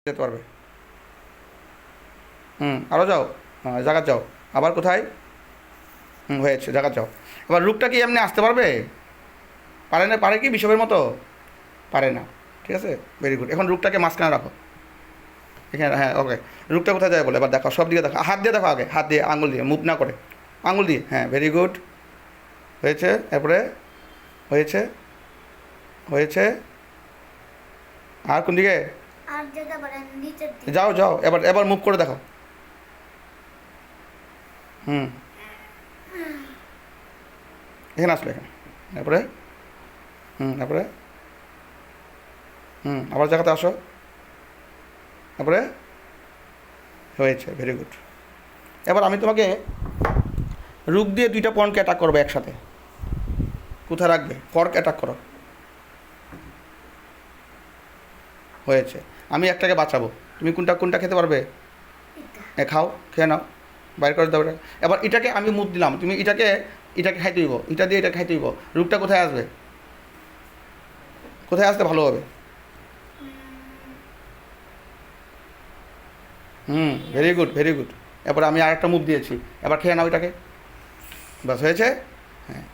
যেতে পারবে। আরও যাও। হ্যাঁ, জায়গা যাও। আবার কোথায়? হয়েছে, জায়গা যাও। এবার রূপটা কি এমনি আসতে পারবে? পারে না? পারে কি বিষবের মতো? পারে না। ঠিক আছে, ভেরি গুড। এখন রূপটাকে মাঝখানে রাখো এখানে। হ্যাঁ, ওকে। রূপটা কোথায় যায় বলে এবার দেখো, সব দিকে দেখো, হাত দিয়ে দেখো, আগে হাত দিয়ে, আঙুল দিয়ে, মুভ না করে আঙুল দিয়ে। হ্যাঁ, ভেরি গুড। হয়েছে, এরপরে হয়েছে, হয়েছে। আর কোন দিকে? আর যেতে পারেন নিচের দিকে। যাও যাও, এবার এবার মুভ করে দেখো। হুম, এখানে আসলো, এখানে। তারপরে তারপরে আবার জায়গাতে আসো। তারপরে হয়েছে, ভেরি গুড। এবার আমি তোমাকে রুক দিয়ে দুইটা পয়েন্টকে অ্যাটাক করবো একসাথে। কোথায় রাখবে? ফর্ক অ্যাটাক করো। হয়েছে। আমি একটাকে বাঁচাবো। তুমি কোনটা কোনটা খেতে পারবে? খাও, খেয়ে নাও, বাইর করে দাও এটা। এবার এটাকে আমি মুখ দিলাম, তুমি এটাকে এটাকে খাইতে হইব, এটা দিয়ে এটা খাইতে হইব। রূপটা কোথায় আসবে? কোথায় আসতে ভালো হবে? Very good, very good. এরপর আমি আরেকটা মুভ দিয়েছি, এবার খেয়ে নাও এটাকে। বাস, হয়েছে। হ্যাঁ,